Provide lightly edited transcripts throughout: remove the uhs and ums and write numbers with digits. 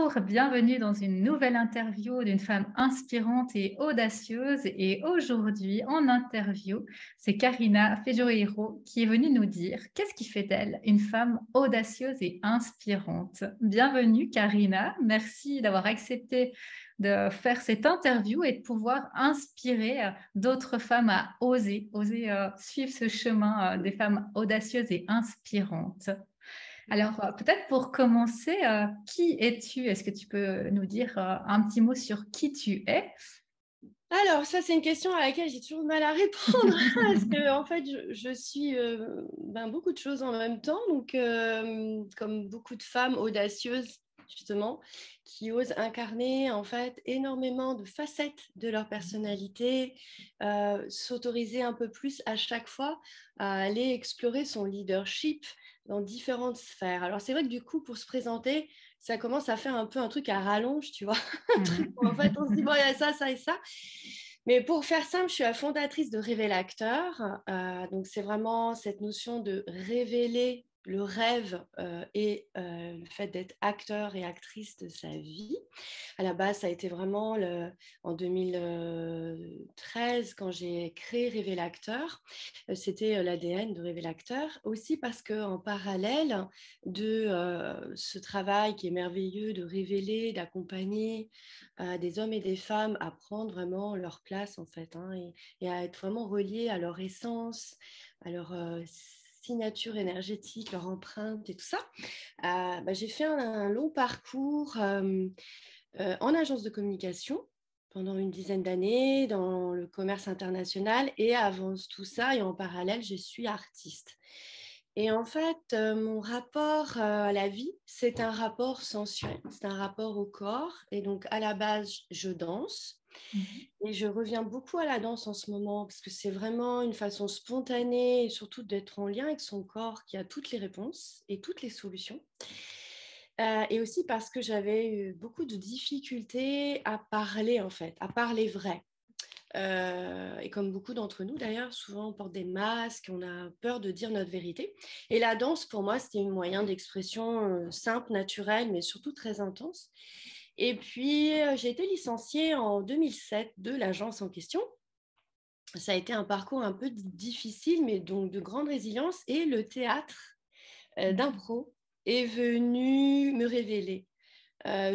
Bonjour, bienvenue dans une nouvelle interview d'une femme inspirante et audacieuse. Et aujourd'hui, en interview, c'est Karina Fejoero qui est venue nous dire qu'est-ce qui fait d'elle une femme audacieuse et inspirante. Bienvenue Karina, merci d'avoir accepté de faire cette interview et de pouvoir inspirer d'autres femmes à oser suivre ce chemin des femmes audacieuses et inspirantes. Alors, peut-être pour commencer, qui es-tu? Est-ce que tu peux nous dire un petit mot sur qui tu es? Alors, ça, c'est une question à laquelle j'ai toujours du mal à répondre parce que, en fait, je suis beaucoup de choses en même temps. Donc, comme beaucoup de femmes audacieuses, justement, qui osent incarner, en fait, énormément de facettes de leur personnalité, s'autoriser un peu plus à chaque fois à aller explorer son leadership dans différentes sphères. Alors, c'est vrai que du coup, pour se présenter, ça commence à faire un peu un truc à rallonge, tu vois. Un truc où, en fait, on se dit, bon, il y a ça, ça et ça. Mais pour faire simple, je suis la fondatrice de Révél Acteur. Donc, c'est vraiment cette notion de révéler le rêve et le fait d'être acteur et actrice de sa vie. À la base, ça a été vraiment en 2013 quand j'ai créé Révél Acteur. C'était l'ADN de Révél Acteur. Aussi parce qu'en parallèle de ce travail qui est merveilleux de révéler, d'accompagner des hommes et des femmes à prendre vraiment leur place en fait, hein, et à être vraiment reliés à leur essence, à leur signature énergétique, leur empreinte et tout ça. J'ai fait un long parcours en agence de communication pendant une dizaine d'années dans le commerce international, et avant tout ça et en parallèle, je suis artiste. Et en fait, mon rapport à la vie, c'est un rapport sensuel, c'est un rapport au corps. Et donc, à la base, je danse. Mhm. Et je reviens beaucoup à la danse en ce moment parce que c'est vraiment une façon spontanée et surtout d'être en lien avec son corps qui a toutes les réponses et toutes les solutions. Et aussi parce que j'avais eu beaucoup de difficultés à parler, en fait, à parler vrai. Et comme beaucoup d'entre nous d'ailleurs, souvent on porte des masques, on a peur de dire notre vérité. Et la danse, pour moi, c'était un moyen d'expression simple, naturel, mais surtout très intense. Et puis, j'ai été licenciée en 2007 de l'agence en question. Ça a été un parcours un peu difficile, mais donc de grande résilience. Et le théâtre d'impro est venu me révéler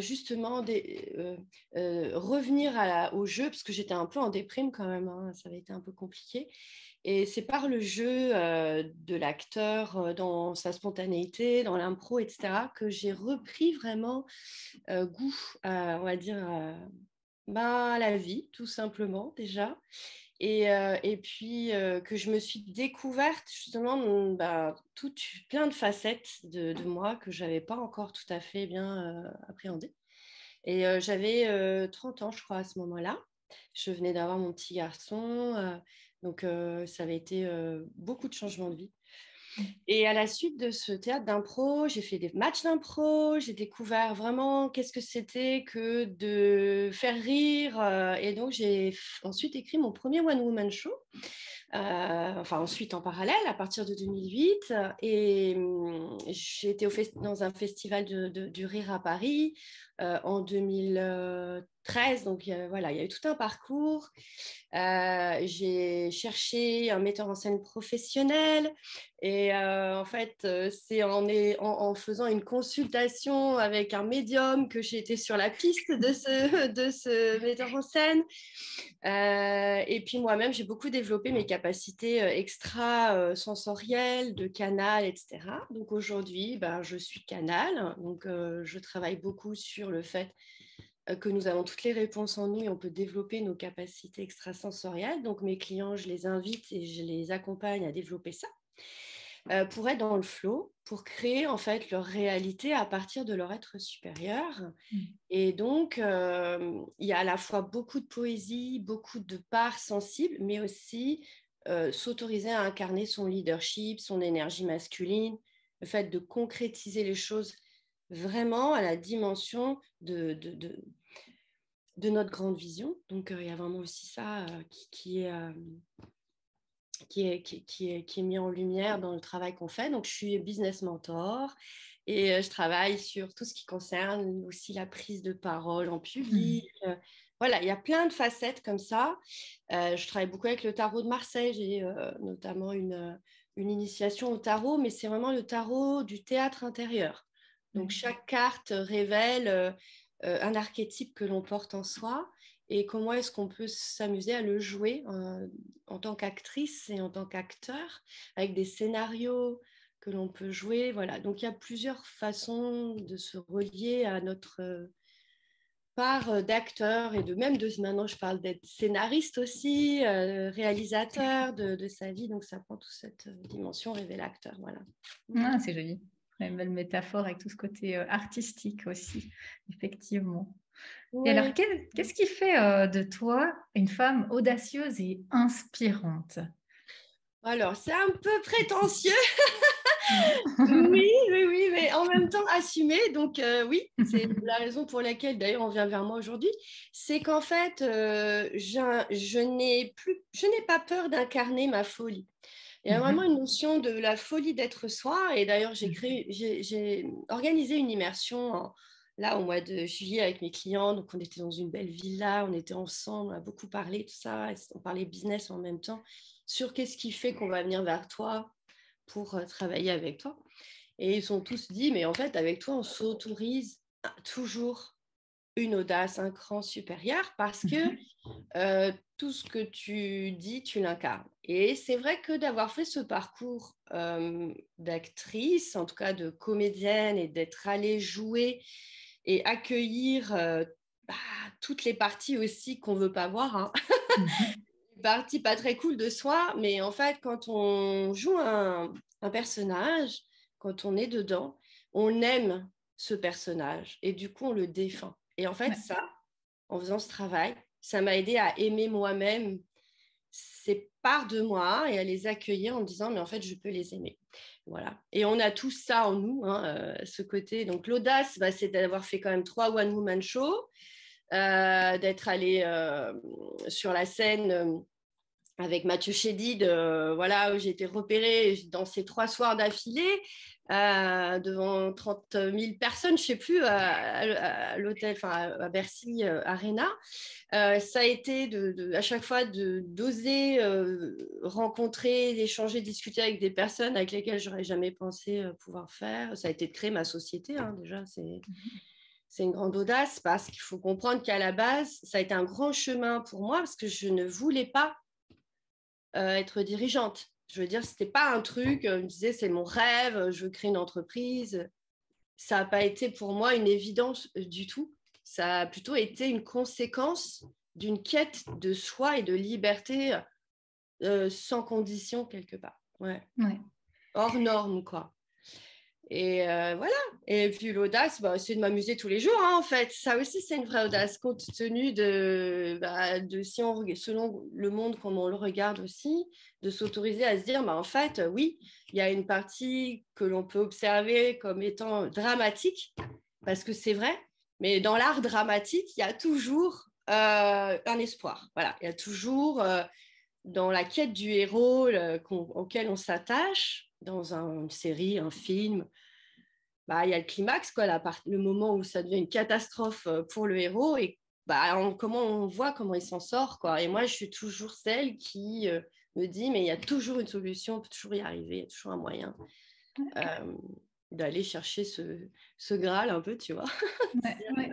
justement revenir au jeu, parce que j'étais un peu en déprime quand même, hein, ça avait été un peu compliqué. Et c'est par le jeu de l'acteur, dans sa spontanéité, dans l'impro, etc., que j'ai repris vraiment goût, on va dire, à la vie, tout simplement, déjà. Et puis que je me suis découverte justement plein de facettes de moi que je n'avais pas encore tout à fait bien appréhendées. Et j'avais 30 ans, je crois, à ce moment-là. Je venais d'avoir mon petit garçon. Donc, ça avait été beaucoup de changements de vie. Et à la suite de ce théâtre d'impro, j'ai fait des matchs d'impro, j'ai découvert vraiment qu'est-ce que c'était que de faire rire. Et donc, j'ai ensuite écrit mon premier one-woman show. Enfin ensuite en parallèle à partir de 2008, et j'ai été dans un festival du rire à Paris en 2013. Donc voilà, il y a eu tout un parcours. J'ai cherché un metteur en scène professionnel, et en fait c'est en faisant une consultation avec un médium que j'ai été sur la piste de ce metteur en scène. Et puis moi-même, j'ai beaucoup développé mes capacités extra-sensorielles, de canal, etc. Donc aujourd'hui, je suis canal. Donc je travaille beaucoup sur le fait que nous avons toutes les réponses en nous et on peut développer nos capacités extrasensorielles. Donc mes clients, je les invite et je les accompagne à développer ça. Pour être dans le flow, pour créer en fait leur réalité à partir de leur être supérieur. Et donc, il y a à la fois beaucoup de poésie, beaucoup de parts sensibles, mais aussi s'autoriser à incarner son leadership, son énergie masculine, le fait de concrétiser les choses vraiment à la dimension de notre grande vision. Donc, il y a vraiment aussi ça qui est mis en lumière dans le travail qu'on fait. Donc, je suis business mentor Et je travaille sur tout ce qui concerne aussi la prise de parole en public. Voilà, il y a plein de facettes comme ça. Je travaille beaucoup avec le tarot de Marseille. J'ai notamment une initiation au tarot, mais c'est vraiment le tarot du théâtre intérieur. Donc, chaque carte révèle un archétype que l'on porte en soi et comment est-ce qu'on peut s'amuser à le jouer en tant qu'actrice et en tant qu'acteur, avec des scénarios que l'on peut jouer. Voilà. Donc, il y a plusieurs façons de se relier à notre part d'acteur et même de maintenant, je parle d'être scénariste aussi, réalisateur de sa vie. Donc, ça prend toute cette dimension révélateur. Voilà. Ah, c'est joli. Une belle métaphore avec tout ce côté artistique aussi, effectivement. Et alors, Oui. qu'est-ce qui fait de toi une femme audacieuse et inspirante? Alors, c'est un peu prétentieux. Non. Oui, oui, oui, mais en même temps assumé. Donc, oui, c'est la raison pour laquelle, d'ailleurs, on vient vers moi aujourd'hui. C'est qu'en fait, je n'ai pas peur d'incarner ma folie. Il y a vraiment une notion de la folie d'être soi. Et d'ailleurs, j'ai organisé une immersion là au mois de juillet avec mes clients. Donc, on était dans une belle villa, on était ensemble, on a beaucoup parlé, tout ça. Et on parlait business en même temps sur qu'est-ce qui fait qu'on va venir vers toi pour travailler avec toi. Et ils ont tous dit, mais en fait, avec toi, on s'autorise toujours une audace, un cran supérieur parce que tout ce que tu dis, tu l'incarnes. Et c'est vrai que d'avoir fait ce parcours d'actrice, en tout cas de comédienne, et d'être allée jouer et accueillir bah, toutes les parties aussi qu'on ne veut pas voir, hein. Partie pas très cool de soi, mais en fait, quand on joue un personnage, quand on est dedans, on aime ce personnage et du coup, on le défend. Et en fait, Ouais. ça, en faisant ce travail, ça m'a aidé à aimer moi-même ces parts de moi et à les accueillir en me disant, mais en fait, je peux les aimer. Voilà. Et on a tous ça en nous, hein, ce côté. Donc, l'audace, bah, c'est d'avoir fait quand même 3 one-woman shows, d'être allé sur la scène avec Mathieu Chédid, voilà, où j'ai été repérée dans ces 3 soirs d'affilée, devant 30 000 personnes, je ne sais plus, à l'hôtel, enfin à Bercy Arena. Ça a été à chaque fois d'oser rencontrer, d'échanger, discuter avec des personnes avec lesquelles je n'aurais jamais pensé pouvoir faire. Ça a été de créer ma société, hein, déjà, c'est une grande audace parce qu'il faut comprendre qu'à la base, ça a été un grand chemin pour moi parce que je ne voulais pas être dirigeante. Je veux dire, ce n'était pas un truc, je me disais, c'est mon rêve, je veux créer une entreprise. Ça n'a pas été pour moi une évidence du tout. Ça a plutôt été une conséquence d'une quête de soi et de liberté sans condition quelque part. Ouais. Ouais. Hors norme, quoi. Et voilà. Et puis l'audace, bah, c'est de m'amuser tous les jours, hein, en fait. Ça aussi, c'est une vraie audace, compte tenu de si on, selon le monde comme on le regarde aussi, de s'autoriser à se dire, bah, en fait, oui, il y a une partie que l'on peut observer comme étant dramatique, parce que c'est vrai, mais dans l'art dramatique, il y a toujours un espoir. Voilà, il y a toujours dans la quête du héros auquel on s'attache, dans une série, un film, bah, il y a le climax, quoi, le moment où ça devient une catastrophe pour le héros et bah, comment on voit comment il s'en sort, quoi. Et moi, je suis toujours celle qui me dit, mais il y a toujours une solution, on peut toujours y arriver, il y a toujours un moyen d'aller chercher ce Graal un peu, tu vois. Ouais, ouais,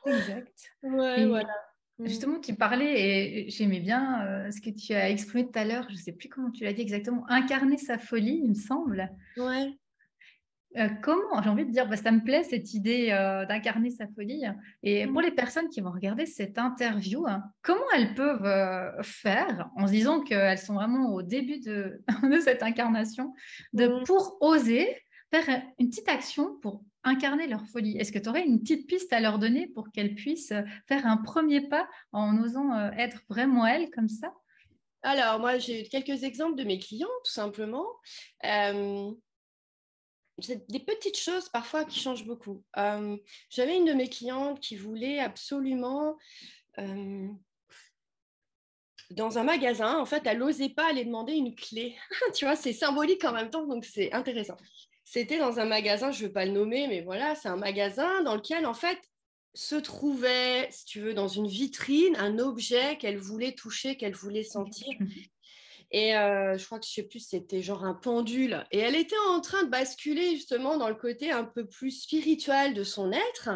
exact. Ouais, voilà. Et justement, tu parlais, et j'aimais bien ce que tu as exprimé tout à l'heure, je ne sais plus comment tu l'as dit exactement, incarner sa folie, il me semble. Ouais. Comment, j'ai envie de dire, bah, ça me plaît cette idée d'incarner sa folie. Et pour Mm. les personnes qui vont regarder cette interview, hein, comment elles peuvent faire en se disant qu'elles sont vraiment au début de, de cette incarnation, Mm. pour oser faire une petite action pour incarner leur folie? Est-ce que tu aurais une petite piste à leur donner pour qu'elles puissent faire un premier pas en osant être vraiment elles comme ça? Alors, moi, j'ai eu quelques exemples de mes clients, tout simplement. Euh, c'est des petites choses parfois qui changent beaucoup. J'avais une de mes clientes qui voulait absolument, dans un magasin, en fait, elle n'osait pas aller demander une clé. Tu vois, c'est symbolique en même temps, donc c'est intéressant. C'était dans un magasin, je ne veux pas le nommer, mais voilà, c'est un magasin dans lequel, en fait, se trouvait, si tu veux, dans une vitrine, un objet qu'elle voulait toucher, qu'elle voulait sentir. Et je crois que je ne sais plus, c'était genre un pendule. Et elle était en train de basculer justement dans le côté un peu plus spirituel de son être,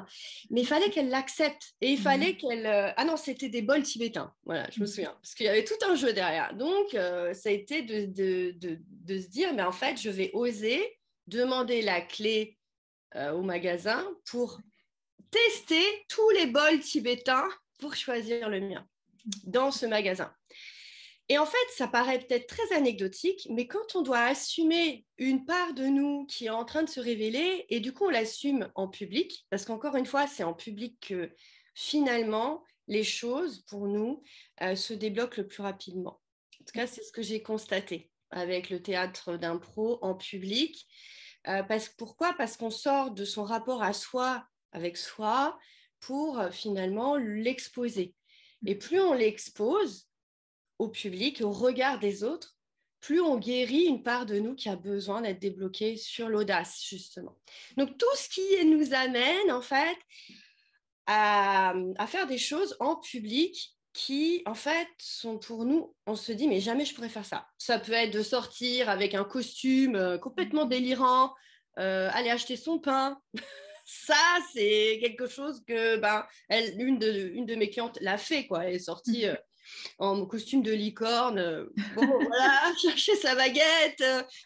mais il fallait qu'elle l'accepte. Et il fallait qu'elle... Ah non, c'était des bols tibétains. Voilà, je me souviens. Parce qu'il y avait tout un jeu derrière. Donc, ça a été de se dire, mais en fait, je vais oser demander la clé au magasin pour tester tous les bols tibétains pour choisir le mien dans ce magasin. Et en fait, ça paraît peut-être très anecdotique, mais quand on doit assumer une part de nous qui est en train de se révéler, et du coup, on l'assume en public, parce qu'encore une fois, c'est en public que finalement, les choses, pour nous, se débloquent le plus rapidement. En tout cas, c'est ce que j'ai constaté avec le théâtre d'impro en public. Pourquoi ? Parce qu'on sort de son rapport à soi, avec soi, pour finalement l'exposer. Et plus on l'expose, au public, au regard des autres, plus on guérit une part de nous qui a besoin d'être débloquée sur l'audace, justement. Donc, tout ce qui nous amène, en fait, à faire des choses en public qui, en fait, sont pour nous, on se dit, mais jamais je pourrais faire ça. Ça peut être de sortir avec un costume complètement délirant, aller acheter son pain. Ça, c'est quelque chose que une de mes clientes l'a fait, quoi. Elle est sortie en costume de licorne, bon, voilà, chercher sa baguette.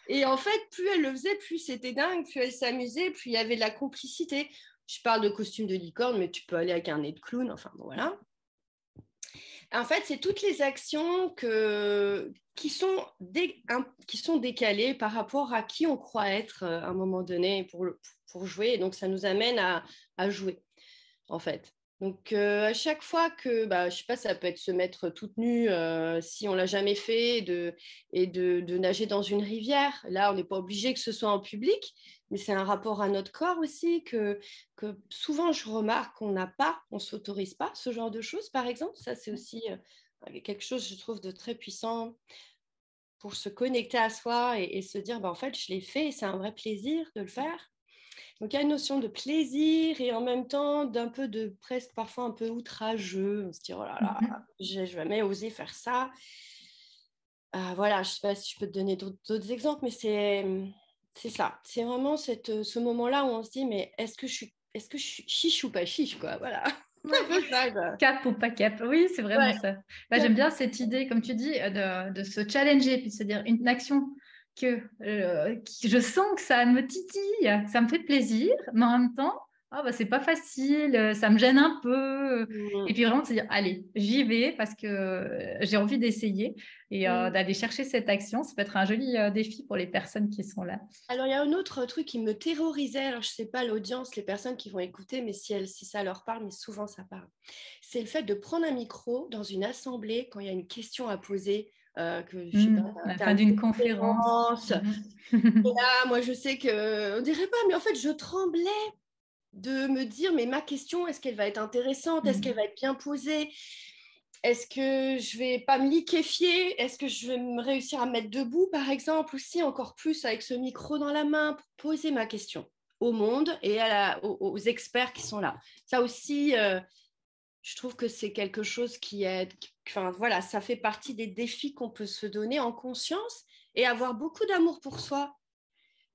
Et en fait, plus elle le faisait, plus c'était dingue, plus elle s'amusait, plus il y avait de la complicité. Je parle de costume de licorne, mais tu peux aller avec un nez de clown, enfin, bon, voilà. En fait, c'est toutes les actions qui sont décalées par rapport à qui on croit être à un moment donné pour jouer. Et donc, ça nous amène à jouer, en fait. Donc, à chaque fois que, je ne sais pas, ça peut être se mettre toute nue si on ne l'a jamais fait et de nager dans une rivière. Là, on n'est pas obligé que ce soit en public, mais c'est un rapport à notre corps aussi que souvent je remarque qu'on n'a pas, on ne s'autorise pas ce genre de choses, par exemple. Ça, c'est aussi quelque chose, je trouve, de très puissant pour se connecter à soi et se dire, en fait, je l'ai fait et c'est un vrai plaisir de le faire. Donc, il y a une notion de plaisir et en même temps d'un peu de presque parfois un peu outrageux. On se dit, oh là là, j'ai jamais osé faire ça. Voilà, je ne sais pas si je peux te donner d'autres exemples, mais c'est ça. C'est vraiment ce moment-là où on se dit, mais est-ce que je suis chiche ou pas chiche, quoi. Voilà. Cap ou pas cap, oui, c'est vraiment ça. J'aime bien cette idée, comme tu dis, de se challenger, puis de se dire une action que je sens que ça me titille, que ça me fait plaisir, mais en même temps, c'est pas facile, ça me gêne un peu. Et puis vraiment de se dire, allez, j'y vais parce que j'ai envie d'essayer et d'aller chercher cette action. Ça peut être un joli défi pour les personnes qui sont là. Alors, il y a un autre truc qui me terrorisait. Alors, je ne sais pas l'audience, les personnes qui vont écouter, mais si ça leur parle, mais souvent ça parle. C'est le fait de prendre un micro dans une assemblée quand il y a une question à poser. Que je sais pas, la fin d'une conférence. Et là, moi, je sais qu'on dirait pas, mais en fait, je tremblais de me dire, mais ma question, est-ce qu'elle va être intéressante? Est-ce qu'elle va être bien posée? Est-ce que je vais pas me liquéfier? Est-ce que je vais réussir à me mettre debout, par exemple, aussi, encore plus avec ce micro dans la main pour poser ma question au monde et aux experts qui sont là. Ça aussi, je trouve que c'est quelque chose qui est... Enfin, voilà, ça fait partie des défis qu'on peut se donner en conscience et avoir beaucoup d'amour pour soi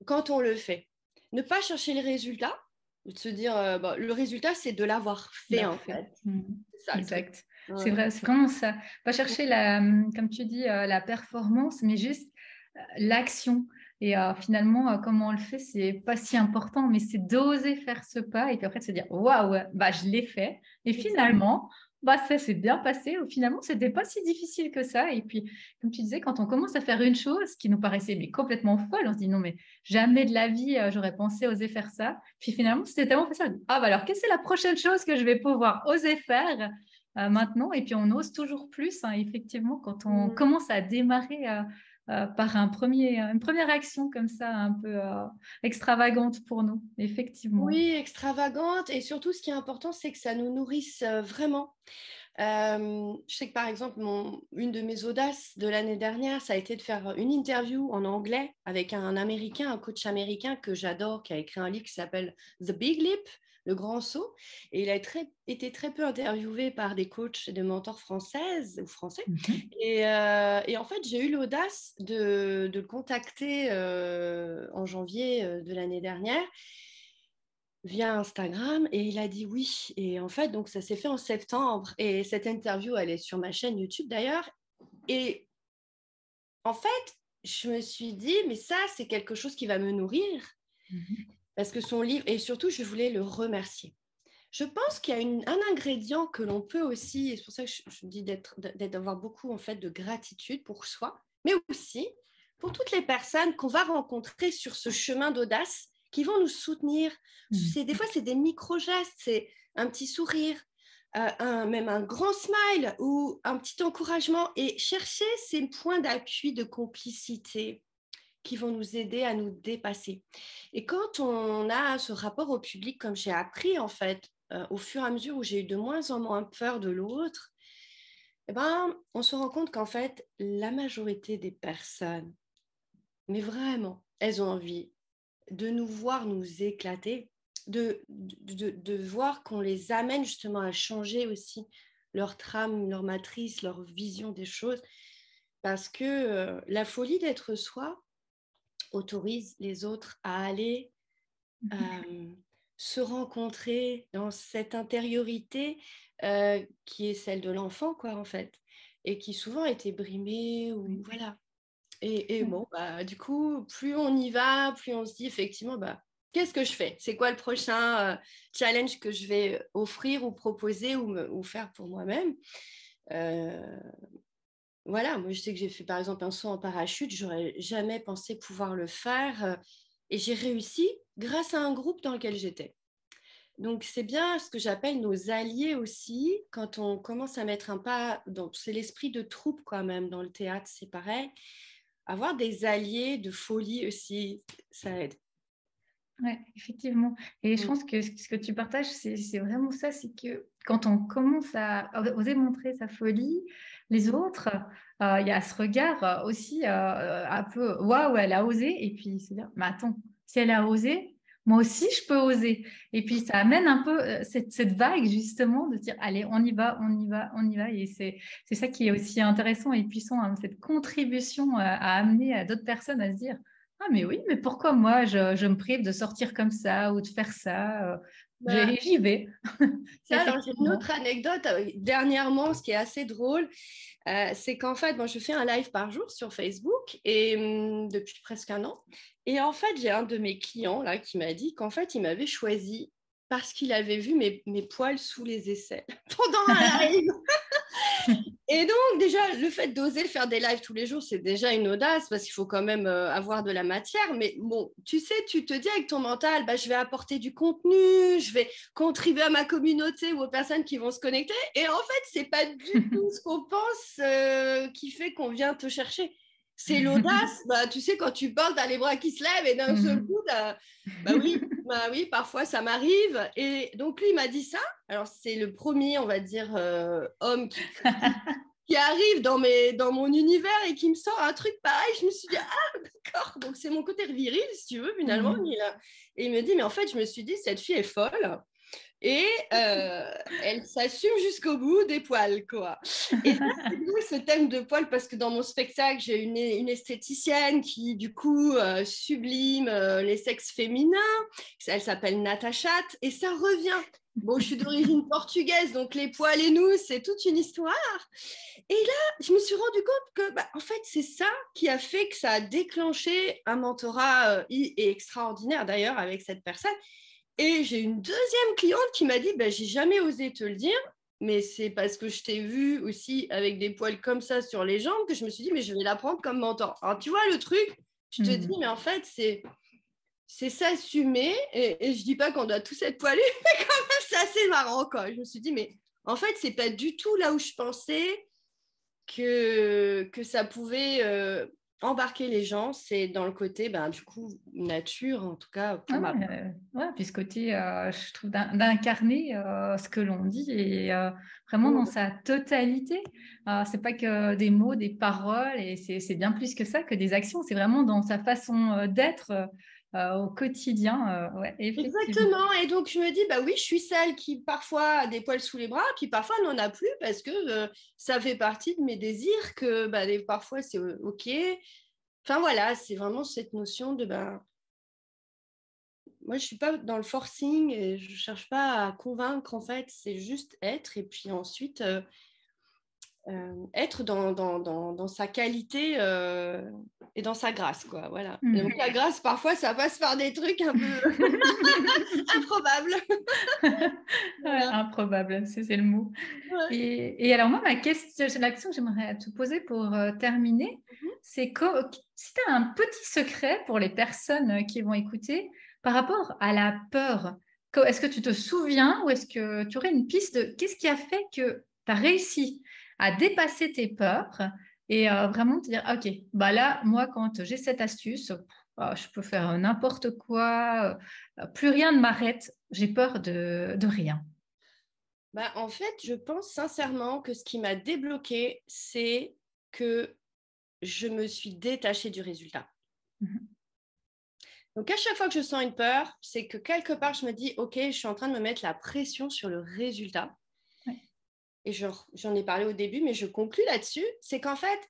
quand on le fait. Ne pas chercher le résultat, de se dire, le résultat, c'est de l'avoir fait, en fait. C'est ça, exact. C'est vrai, c'est vraiment ça. Pas chercher, comme tu dis, la performance, mais juste l'action. Et finalement, comment on le fait, c'est pas si important, mais c'est d'oser faire ce pas et puis après de se dire, waouh, je l'ai fait. Et finalement, ça s'est bien passé. Finalement, c'était pas si difficile que ça. Et puis, comme tu disais, quand on commence à faire une chose qui nous paraissait mais complètement folle, on se dit, non, mais jamais de la vie, j'aurais pensé oser faire ça. Puis finalement, c'était tellement facile. Alors, qu'est-ce que c'est la prochaine chose que je vais pouvoir oser faire maintenant? Et puis, on ose toujours plus, hein, effectivement, quand on commence à démarrer par une première action comme ça, un peu extravagante pour nous, effectivement. Oui, extravagante. Et surtout, ce qui est important, c'est que ça nous nourrisse vraiment. Je sais que par exemple, une de mes audaces de l'année dernière, ça a été de faire une interview en anglais avec un Américain, un coach américain que j'adore, qui a écrit un livre qui s'appelle The Big Leap, le grand saut. Et il a été très peu interviewé par des coachs et des mentors françaises ou français. Et en fait, j'ai eu l'audace de le contacter en janvier de l'année dernière via Instagram et il a dit oui. Et en fait, donc ça s'est fait en septembre et cette interview, elle est sur ma chaîne YouTube d'ailleurs. Et en fait, je me suis dit, mais ça, c'est quelque chose qui va me nourrir parce que son livre, et surtout, je voulais le remercier. Je pense qu'il y a un ingrédient que l'on peut aussi, et c'est pour ça que je dis d'avoir beaucoup en fait de gratitude pour soi, mais aussi pour toutes les personnes qu'on va rencontrer sur ce chemin d'audace qui vont nous soutenir. Des fois, c'est des micro-gestes, c'est un petit sourire, même un grand smile ou un petit encouragement et chercher ces points d'appui, de complicité qui vont nous aider à nous dépasser. Et quand on a ce rapport au public, comme j'ai appris en fait, au fur et à mesure où j'ai eu de moins en moins peur de l'autre, eh ben, on se rend compte qu'en fait, la majorité des personnes, mais vraiment, elles ont envie de nous voir nous éclater, de voir qu'on les amène justement à changer aussi leur trame, leur matrice, leur vision des choses, parce que la folie d'être soi autorise les autres à aller se rencontrer dans cette intériorité qui est celle de l'enfant, quoi, en fait, et qui souvent a été brimée, ou voilà. Et bon, bah, du coup, plus on y va, plus on se dit effectivement, bah, qu'est-ce que je fais? C'est quoi le prochain challenge que je vais offrir ou proposer ou faire pour moi-même? Voilà, moi je sais que j'ai fait par exemple un saut en parachute, j'aurais jamais pensé pouvoir le faire et j'ai réussi grâce à un groupe dans lequel j'étais. Donc c'est bien ce que j'appelle nos alliés aussi, quand on commence à mettre un pas, c'est l'esprit de troupe quand même dans le théâtre, c'est pareil. Avoir des alliés de folie aussi, ça aide. Oui, effectivement. Et je pense que ce que tu partages, c'est vraiment ça, c'est que quand on commence à oser montrer sa folie, les autres, il y a ce regard aussi un peu, waouh, elle a osé, et puis se dire, mais attends, si elle a osé, moi aussi je peux oser. Et puis ça amène un peu cette vague justement de dire, allez, on y va, on y va, on y va. Et c'est ça qui est aussi intéressant et puissant, hein, cette contribution à amener à d'autres personnes à se dire, ah, mais oui, mais pourquoi moi, je me prive de sortir comme ça ou de faire ça Bah, j'y vais. ça, alors j'ai une Effectivement. autre anecdote. Dernièrement, ce qui est assez drôle, c'est qu'en fait, moi, je fais un live par jour sur Facebook et depuis presque un an. Et en fait, j'ai un de mes clients là qui m'a dit qu'en fait, il m'avait choisi parce qu'il avait vu mes poils sous les aisselles pendant un live. Et donc, déjà, le fait d'oser faire des lives tous les jours, c'est déjà une audace parce qu'il faut quand même avoir de la matière. Mais bon, tu sais, tu te dis avec ton mental, bah, je vais apporter du contenu, je vais contribuer à ma communauté ou aux personnes qui vont se connecter. Et en fait, c'est pas du tout ce qu'on pense qui fait qu'on vient te chercher. C'est l'audace. Bah, tu sais, quand tu parles, tu as les bras qui se lèvent et d'un seul coup, bah oui, parfois ça m'arrive. Et donc, lui, il m'a dit ça. Alors, c'est le premier, on va dire, homme qui arrive dans mon univers et qui me sort un truc pareil. Je me suis dit, ah, d'accord, donc c'est mon côté viril, si tu veux, finalement. Et il me dit, mais en fait, je me suis dit, cette fille est folle. Et elle s'assume jusqu'au bout des poils, quoi. Et ça, c'est d'où ce thème de poils, parce que dans mon spectacle, j'ai une esthéticienne qui, du coup, sublime les sexes féminins. Elle s'appelle Natacha, et ça revient. Bon, je suis d'origine portugaise, donc les poils et nous, c'est toute une histoire. Et là, je me suis rendu compte que, bah, en fait, c'est ça qui a fait que ça a déclenché un mentorat extraordinaire, d'ailleurs, avec cette personne. Et j'ai une deuxième cliente qui m'a dit, bah, j'ai jamais osé te le dire, mais c'est parce que je t'ai vu aussi avec des poils comme ça sur les jambes que je me suis dit, mais je vais la prendre comme mentor. Alors, tu vois, le truc, tu te dis, mais en fait, c'est s'assumer. Et je dis pas qu'on doit tous être poilus, mais quand même, c'est assez marrant, quoi. Je me suis dit, mais en fait, c'est pas du tout là où je pensais que ça pouvait embarquer les gens, c'est dans le côté, du coup, nature, en tout cas pour ma part. Ouais, puis ce côté, je trouve, d'incarner ce que l'on dit et vraiment dans Mm. sa totalité. C'est pas que des mots, des paroles, et c'est bien plus que ça, que des actions. C'est vraiment dans sa façon d'être au quotidien. Ouais, effectivement. Exactement. Et donc, je me dis, oui, je suis celle qui parfois a des poils sous les bras, puis parfois n'en a plus parce que ça fait partie de mes désirs, que parfois c'est OK. Enfin, voilà, c'est vraiment cette notion de, moi, je ne suis pas dans le forcing et je ne cherche pas à convaincre, en fait, c'est juste être. Et puis ensuite, être dans sa qualité et dans sa grâce, quoi. Voilà. Et donc, la grâce, parfois, ça passe par des trucs un peu improbables. Ouais, Voilà. improbable, c'est le mot. Ouais. Et alors moi, l'action que j'aimerais te poser pour terminer, c'est si tu as un petit secret pour les personnes qui vont écouter par rapport à la peur, est-ce que tu te souviens ou est-ce que tu aurais une piste de qu'est-ce qui a fait que tu as réussi à dépasser tes peurs et vraiment te dire, OK, là, moi, quand j'ai cette astuce, je peux faire n'importe quoi, plus rien ne m'arrête, j'ai peur de rien. En fait, je pense sincèrement que ce qui m'a débloqué, c'est que je me suis détachée du résultat. Donc, à chaque fois que je sens une peur, c'est que quelque part, je me dis, OK, je suis en train de me mettre la pression sur le résultat. Et j'en ai parlé au début, mais je conclus là-dessus, c'est qu'en fait,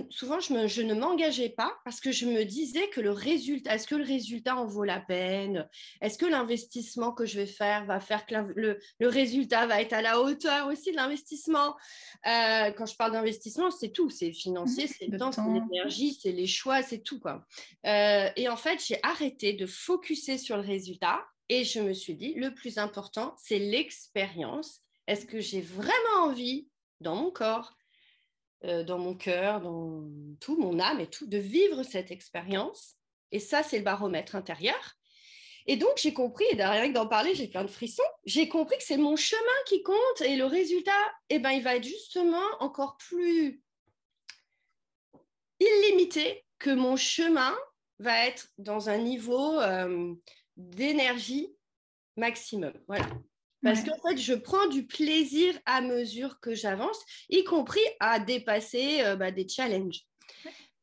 souvent, je ne m'engageais pas parce que je me disais que est-ce que le résultat en vaut la peine? Est-ce que l'investissement que je vais faire va faire que le résultat va être à la hauteur aussi de l'investissement? Quand je parle d'investissement, c'est tout, c'est financier, c'est le temps, c'est l'énergie, c'est les choix, c'est tout, quoi. Et en fait, j'ai arrêté de focuser sur le résultat et je me suis dit, le plus important, c'est l'expérience. Est-ce que j'ai vraiment envie, dans mon corps, dans mon cœur, dans tout, mon âme et tout, de vivre cette expérience? Et ça, c'est le baromètre intérieur. Et donc, j'ai compris, et rien que d'en parler, j'ai plein de frissons, j'ai compris que c'est mon chemin qui compte et le résultat, il va être justement encore plus illimité, que mon chemin va être dans un niveau d'énergie maximum. Voilà. Parce qu'en fait, je prends du plaisir à mesure que j'avance, y compris à dépasser des challenges.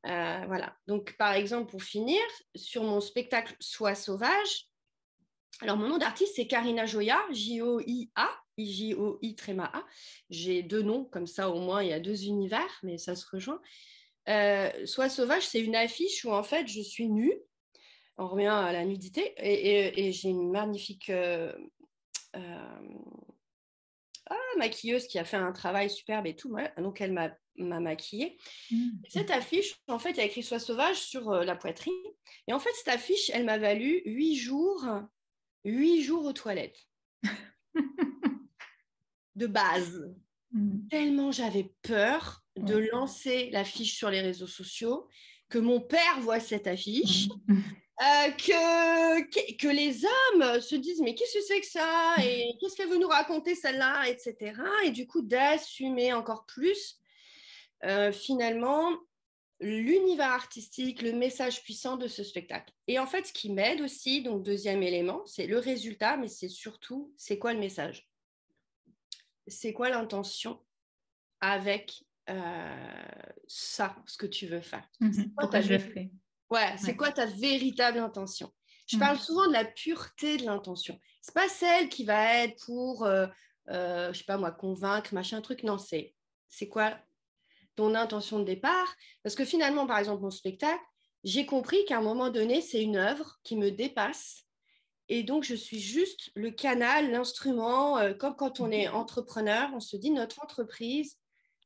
Voilà. Donc, par exemple, pour finir, sur mon spectacle Sois sauvage, alors mon nom d'artiste, c'est Karina Joya, J-O-I-A, J-O-I-A. J'ai 2 noms, comme ça au moins il y a 2 univers, mais ça se rejoint. Sois sauvage, c'est une affiche où en fait je suis nue. On revient à la nudité et j'ai une magnifique maquilleuse qui a fait un travail superbe et tout. Voilà. Donc, elle m'a maquillée. Cette affiche, en fait, il y a écrit Sois sauvage sur la poitrine. Et en fait, cette affiche, elle m'a valu 8 jours aux toilettes. De base. Tellement j'avais peur de lancer l'affiche sur les réseaux sociaux, que mon père voit cette affiche. Que les hommes se disent mais qu'est-ce que c'est que ça et qu'est-ce qu'elle veut nous raconter celle-là, etc. Et du coup d'assumer encore plus finalement l'univers artistique, le message puissant de ce spectacle. Et en fait, ce qui m'aide aussi, donc deuxième élément, c'est le résultat, mais c'est surtout, c'est quoi le message? C'est quoi l'intention avec ça, ce que tu veux faire? Pourquoi je le fais? Ouais, c'est quoi ta véritable intention? Je parle souvent de la pureté de l'intention. C'est pas celle qui va être pour, je sais pas moi, convaincre, machin truc. Non, c'est quoi ton intention de départ? Parce que finalement, par exemple, mon spectacle, j'ai compris qu'à un moment donné, c'est une œuvre qui me dépasse. Et donc, je suis juste le canal, l'instrument. Comme quand on est entrepreneur, on se dit notre entreprise,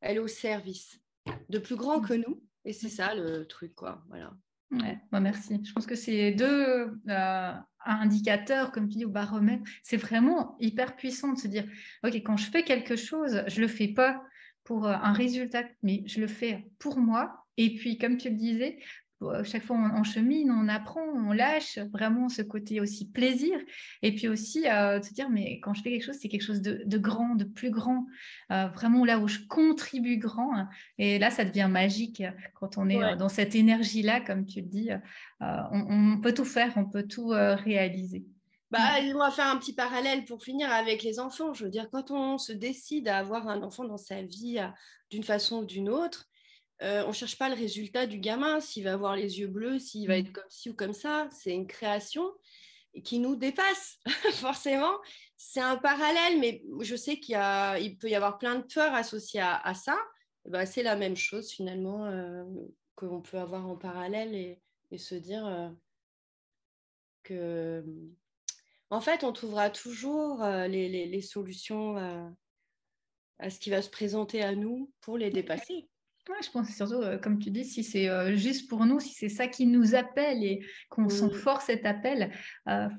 elle est au service de plus grand que nous. Et c'est ça le truc, quoi. Voilà. Ouais, merci. Je pense que c'est 2 indicateurs, comme tu dis, au baromètre. C'est vraiment hyper puissant de se dire, OK, quand je fais quelque chose, je ne le fais pas pour un résultat, mais je le fais pour moi. Et puis, comme tu le disais, chaque fois on chemine, on apprend, on lâche vraiment ce côté aussi plaisir. Et puis aussi de se dire, mais quand je fais quelque chose, c'est quelque chose de grand, de plus grand, vraiment là où je contribue grand, hein. Et là, ça devient magique quand on est Ouais. dans cette énergie-là, comme tu le dis. On peut tout faire, on peut tout réaliser. Bah, Ouais. on va faire un petit parallèle pour finir avec les enfants. Je veux dire, quand on se décide à avoir un enfant dans sa vie d'une façon ou d'une autre, on ne cherche pas le résultat du gamin, s'il va avoir les yeux bleus, s'il va être comme ci ou comme ça. C'est une création qui nous dépasse, forcément. C'est un parallèle, mais je sais il peut y avoir plein de peurs associées à ça. Bah, c'est la même chose, finalement, qu'on peut avoir en parallèle et se dire que en fait, on trouvera toujours les solutions à ce qui va se présenter à nous pour les dépasser. Ouais, je pense surtout, comme tu dis, si c'est juste pour nous, si c'est ça qui nous appelle et qu'on sent Mm. fort cet appel,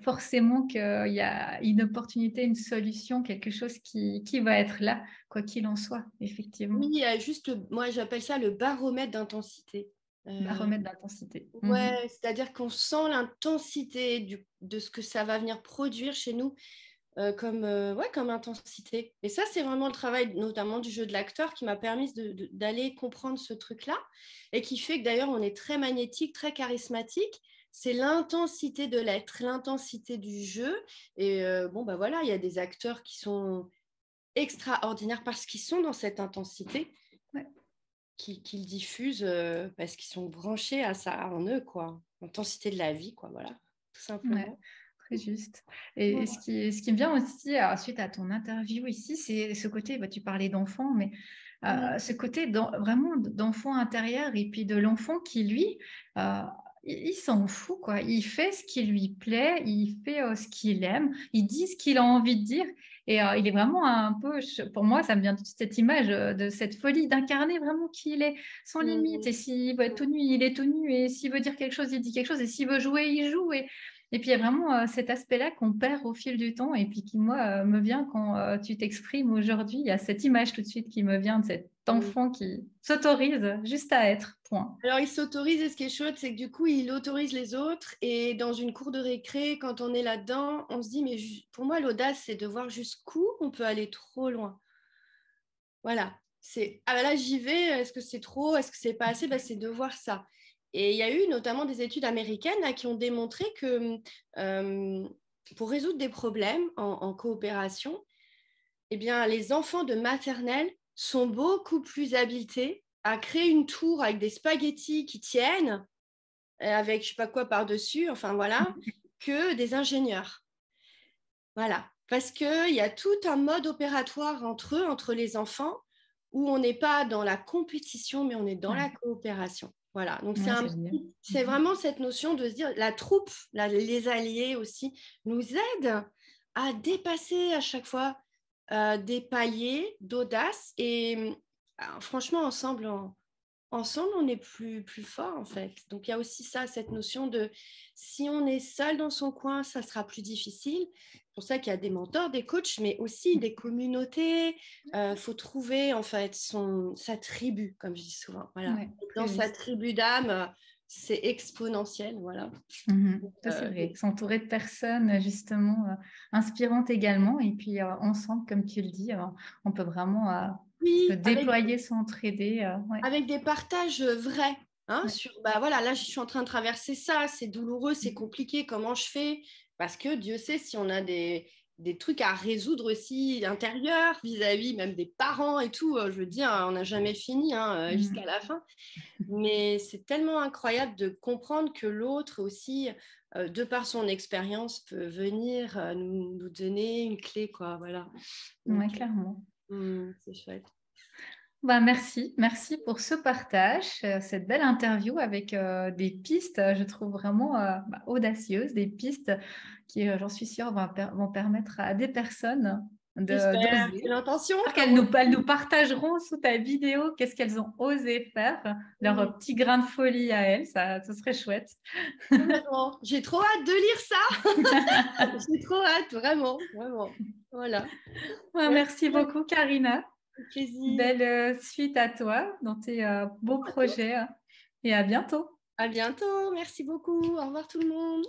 forcément qu'il y a une opportunité, une solution, quelque chose qui va être là, quoi qu'il en soit, effectivement. Oui, il y a juste, moi j'appelle ça le baromètre d'intensité. Euh, Baromètre d'intensité. Mhm. ouais, c'est-à-dire qu'on sent l'intensité de ce que ça va venir produire chez nous ouais, comme intensité. Et ça, c'est vraiment le travail notamment du jeu de l'acteur qui m'a permis d'aller comprendre ce truc-là et qui fait que d'ailleurs on est très magnétique, très charismatique. C'est l'intensité de l'être, l'intensité du jeu. Et bon, bah voilà, il y a des acteurs qui sont extraordinaires parce qu'ils sont dans cette intensité, Ouais, qu'ils diffusent parce qu'ils sont branchés à ça en eux, quoi. L'intensité de la vie, quoi, voilà, tout ouais, simplement. très juste. Et Voilà. ce qui me vient aussi, suite à ton interview ici, c'est ce côté, bah, tu parlais d'enfant, mais Mm. ce côté vraiment d'enfant intérieur et puis de l'enfant qui, lui, euh, il s'en fout, quoi. Il fait ce qui lui plaît, il fait ce qu'il aime, il dit ce qu'il a envie de dire. Et il est vraiment un peu, pour moi, ça me vient toute cette image de cette folie d'incarner vraiment qui il est, sans limite. Et Mm. s'il veut être tout nu, il est tout nu. Et s'il veut dire quelque chose, il dit quelque chose. Et s'il veut jouer, il joue. Et puis il y a vraiment cet aspect-là qu'on perd au fil du temps et puis qui, moi, me vient quand tu t'exprimes aujourd'hui. Il y a cette image tout de suite qui me vient de cet Mm. enfant qui s'autorise juste à être, point. Alors, il s'autorise et ce qui est chouette, c'est que du coup, il autorise les autres. Et dans une cour de récré, quand on est là-dedans, on se dit, mais pour moi, l'audace, c'est de voir jusqu'où on peut aller trop loin. Voilà. Ah ben là, j'y vais. Est-ce que c'est trop? Est-ce que c'est pas assez? Ben, c'est de voir ça. Et il y a eu notamment des études américaines là, qui ont démontré que euh, pour résoudre des problèmes en coopération, eh bien, les enfants de maternelle sont beaucoup plus habilités à créer une tour avec des spaghettis qui tiennent, avec je sais pas quoi par-dessus, enfin voilà, que des ingénieurs. Voilà. Parce qu'il y a tout un mode opératoire entre eux, entre les enfants, où on n'est pas dans la compétition, mais on est dans la Ouais, coopération. Voilà. Donc, ouais, c'est génial. c'est vraiment cette notion de se dire, la troupe, les alliés aussi, nous aident à dépasser à chaque fois des paliers d'audace. Et franchement, ensemble, on est plus fort en fait. Donc il y a aussi ça, cette notion de si on est seul dans son coin, ça sera plus difficile. C'est pour ça qu'il y a des mentors, des coachs, mais aussi des communautés. Faut trouver en fait sa tribu, comme je dis souvent. Voilà. Ouais, Dans très sa juste. tribu d'âme, c'est exponentiel. Voilà. Mhm. Ça, c'est Euh, vrai. S'entourer de personnes, justement, inspirantes également. Et puis, ensemble, comme tu le dis, on peut vraiment se oui, déployer, s'entraider. Ouais. avec des partages vrais. Hein, Ouais. sur, bah voilà, là, je suis en train de traverser ça, c'est douloureux, c'est compliqué, comment je fais? Parce que Dieu sait si on a des trucs à résoudre aussi intérieurs, vis-à-vis même des parents et tout. Je veux dire, on n'a jamais fini hein, jusqu'à Mhm. la fin. Mais c'est tellement incroyable de comprendre que l'autre aussi, de par son expérience, peut venir nous donner une clé, quoi. Voilà. Donc, Ouais, clairement. c'est chouette. Bah, merci, merci pour ce partage, cette belle interview avec des pistes, je trouve vraiment audacieuses, des pistes qui, j'en suis sûre, vont permettre à des personnes J'espère, c'est d'oser. l'intention, J'espère comme on elles nous dit. partageront sous ta vidéo qu'est-ce qu'elles ont osé faire, leur Mm. petit grain de folie à elles, ça, ce serait chouette. Complètement. J'ai trop hâte de lire ça. J'ai trop hâte, vraiment, vraiment. Voilà. Ouais, Merci, merci beaucoup, Karina. avec plaisir. Belle suite à toi dans tes beaux projets et à bientôt. À bientôt. Merci beaucoup. Au revoir tout le monde.